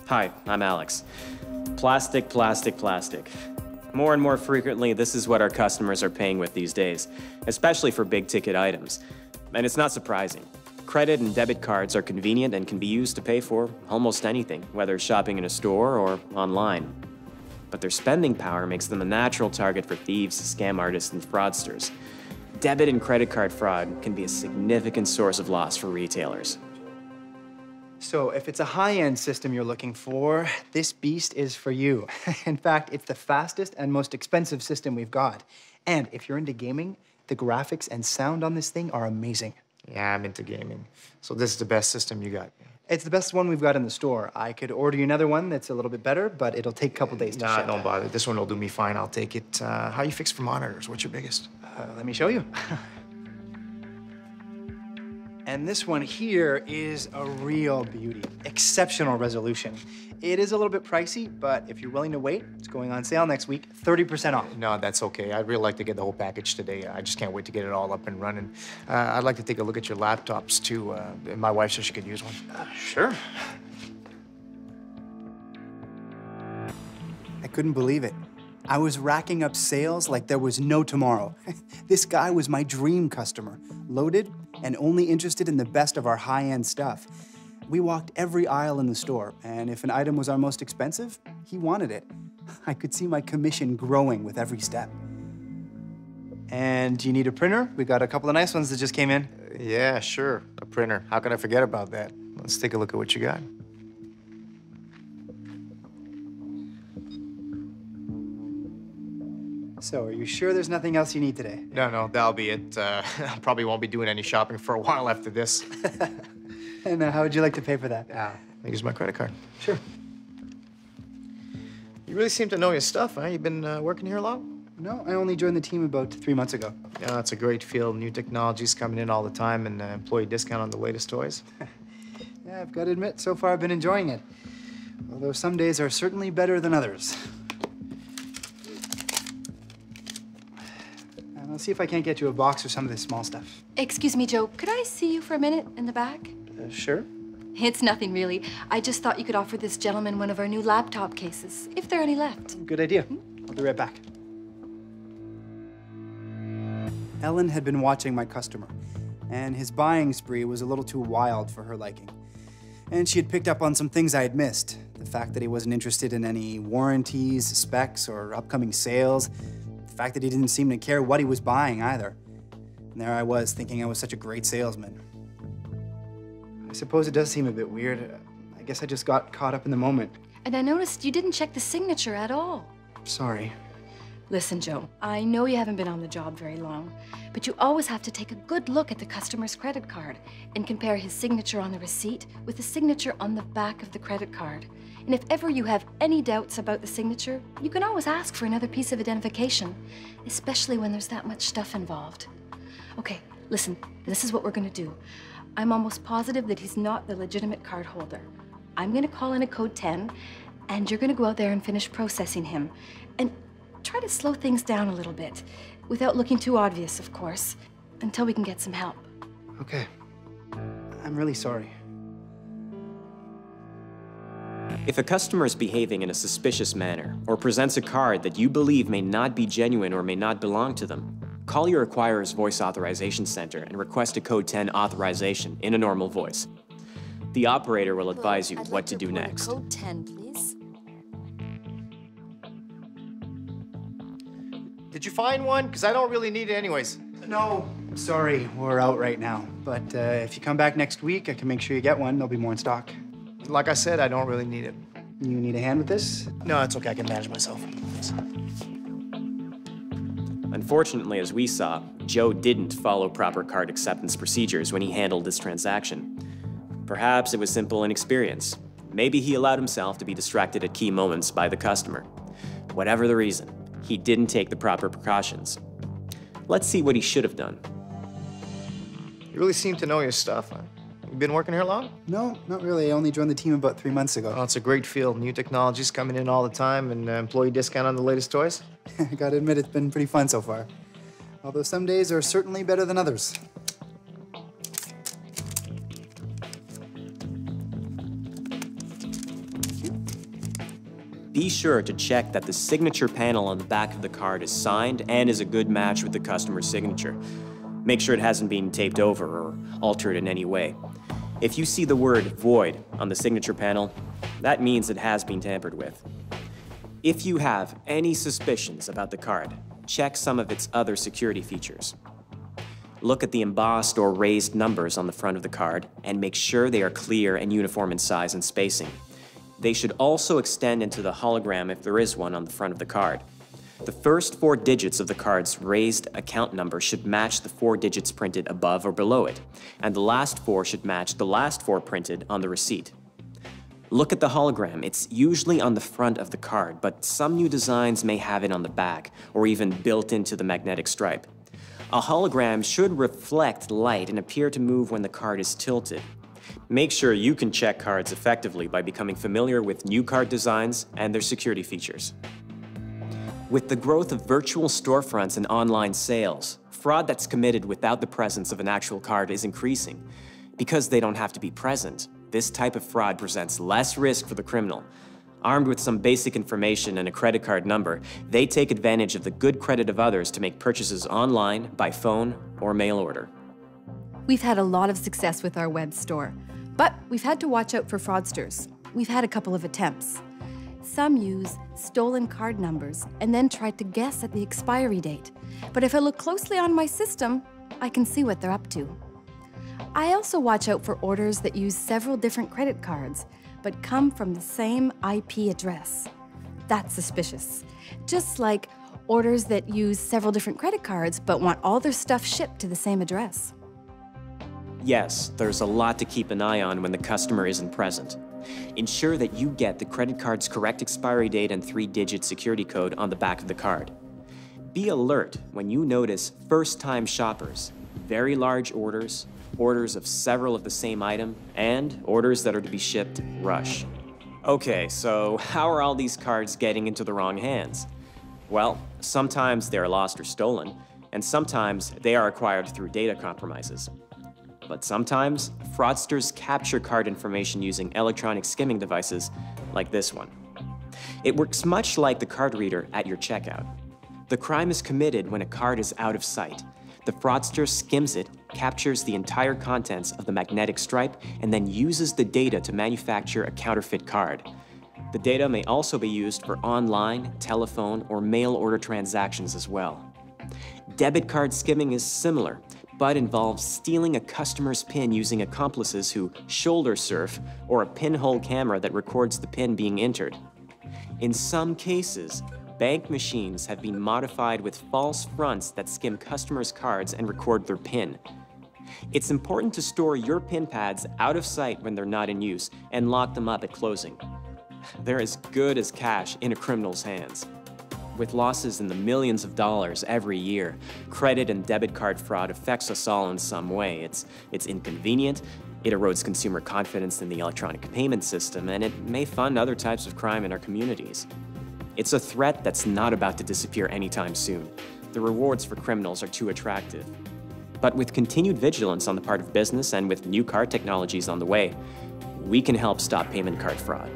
Hi, I'm Alex. Plastic, plastic, plastic. More and more frequently, this is what our customers are paying with these days, especially for big-ticket items. And it's not surprising. Credit and debit cards are convenient and can be used to pay for almost anything, whether shopping in a store or online. But their spending power makes them a natural target for thieves, scam artists, and fraudsters. Debit and credit card fraud can be a significant source of loss for retailers. So if it's a high-end system you're looking for, this beast is for you. In fact, it's the fastest and most expensive system we've got. And if you're into gaming, the graphics and sound on this thing are amazing. Yeah, I'm into gaming. So this is the best system you got? It's the best one we've got in the store. I could order you another one that's a little bit better, but it'll take a couple days to ship. Nah, don't bother. This one will do me fine. I'll take it. How you fix for monitors? What's your biggest? Let me show you. And this one here is a real beauty. Exceptional resolution. It is a little bit pricey, but if you're willing to wait, it's going on sale next week, 30% off. No, that's okay. I'd really like to get the whole package today. I just can't wait to get it all up and running. I'd like to take a look at your laptops, too. My wife says she could use one. Sure. I couldn't believe it. I was racking up sales like there was no tomorrow. This guy was my dream customer, loaded and only interested in the best of our high-end stuff. We walked every aisle in the store, and if an item was our most expensive, he wanted it. I could see my commission growing with every step. And do you need a printer? We got a couple of nice ones that just came in. Yeah, sure. A printer. How can I forget about that? Let's take a look at what you got. So, are you sure there's nothing else you need today? No, that'll be it. I probably won't be doing any shopping for a while after this. And how would you like to pay for that? I'll use my credit card. Sure. You really seem to know your stuff, huh? You've been working here long? No, I only joined the team about 3 months ago. Yeah, it's a great field. New technologies coming in all the time, and employee discount on the latest toys. Yeah, I've got to admit, so far I've been enjoying it. Although some days are certainly better than others. And I'll see if I can't get you a box or some of this small stuff. Excuse me, Joe. Could I see you for a minute in the back? Sure. It's nothing, really. I just thought you could offer this gentleman one of our new laptop cases, if there are any left. Good idea. I'll be right back. Ellen had been watching my customer, and his buying spree was a little too wild for her liking. And she had picked up on some things I had missed. The fact that he wasn't interested in any warranties, specs, or upcoming sales. The fact that he didn't seem to care what he was buying either. And there I was, thinking I was such a great salesman. I suppose it does seem a bit weird. I guess I just got caught up in the moment. And I noticed you didn't check the signature at all. Sorry. Listen, Joe, I know you haven't been on the job very long, but you always have to take a good look at the customer's credit card and compare his signature on the receipt with the signature on the back of the credit card. And if ever you have any doubts about the signature, you can always ask for another piece of identification, especially when there's that much stuff involved. Okay, listen, this is what we're gonna do. I'm almost positive that he's not the legitimate card holder. I'm gonna call in a code 10, and you're gonna go out there and finish processing him. And try to slow things down a little bit, without looking too obvious, of course, until we can get some help. Okay. I'm really sorry. If a customer is behaving in a suspicious manner or presents a card that you believe may not be genuine or may not belong to them, call your acquirer's voice authorization center and request a code 10 authorization in a normal voice. The operator will advise you what to do next. Code 10, please. Did you find one? Because I don't really need it anyways. No, sorry, we're out right now. But if you come back next week, I can make sure you get one. There'll be more in stock. Like I said, I don't really need it. You need a hand with this? No, it's okay. I can manage myself. Unfortunately, as we saw, Joe didn't follow proper card acceptance procedures when he handled this transaction. Perhaps it was simple inexperience. Maybe he allowed himself to be distracted at key moments by the customer. Whatever the reason, he didn't take the proper precautions. Let's see what he should have done. You really seem to know your stuff, huh? You been working here long? No, not really. I only joined the team about 3 months ago. Oh, it's a great field. New technologies coming in all the time, and employee discount on the latest toys. I gotta admit, it's been pretty fun so far. Although some days are certainly better than others. Be sure to check that the signature panel on the back of the card is signed and is a good match with the customer's signature. Make sure it hasn't been taped over or altered in any way. If you see the word void on the signature panel, that means it has been tampered with. If you have any suspicions about the card, check some of its other security features. Look at the embossed or raised numbers on the front of the card and make sure they are clear and uniform in size and spacing. They should also extend into the hologram if there is one on the front of the card. The first 4 digits of the card's raised account number should match the 4 digits printed above or below it, and the last 4 should match the last 4 printed on the receipt. Look at the hologram. It's usually on the front of the card, but some new designs may have it on the back, or even built into the magnetic stripe. A hologram should reflect light and appear to move when the card is tilted. Make sure you can check cards effectively by becoming familiar with new card designs and their security features. With the growth of virtual storefronts and online sales, fraud that's committed without the presence of an actual card is increasing. Because they don't have to be present, this type of fraud presents less risk for the criminal. Armed with some basic information and a credit card number, they take advantage of the good credit of others to make purchases online, by phone, or mail order. We've had a lot of success with our web store, but we've had to watch out for fraudsters. We've had a couple of attempts. Some use stolen card numbers and then try to guess at the expiry date. But if I look closely on my system, I can see what they're up to. I also watch out for orders that use several different credit cards, but come from the same IP address. That's suspicious. Just like orders that use several different credit cards, but want all their stuff shipped to the same address. Yes, there's a lot to keep an eye on when the customer isn't present. Ensure that you get the credit card's correct expiry date and 3-digit security code on the back of the card. Be alert when you notice first-time shoppers, very large orders, orders of several of the same item, and orders that are to be shipped rush. Okay, so how are all these cards getting into the wrong hands? Well, sometimes they are lost or stolen, and sometimes they are acquired through data compromises. But sometimes, fraudsters capture card information using electronic skimming devices like this one. It works much like the card reader at your checkout. The crime is committed when a card is out of sight. The fraudster skims it, captures the entire contents of the magnetic stripe, and then uses the data to manufacture a counterfeit card. The data may also be used for online, telephone, or mail order transactions as well. Debit card skimming is similar, but involves stealing a customer's PIN using accomplices who shoulder surf or a pinhole camera that records the PIN being entered. In some cases, bank machines have been modified with false fronts that skim customers' cards and record their PIN. It's important to store your PIN pads out of sight when they're not in use and lock them up at closing. They're as good as cash in a criminal's hands. With losses in the millions of dollars every year, credit and debit card fraud affects us all in some way. It's inconvenient, it erodes consumer confidence in the electronic payment system, and it may fund other types of crime in our communities. It's a threat that's not about to disappear anytime soon. The rewards for criminals are too attractive. But with continued vigilance on the part of business and with new card technologies on the way, we can help stop payment card fraud.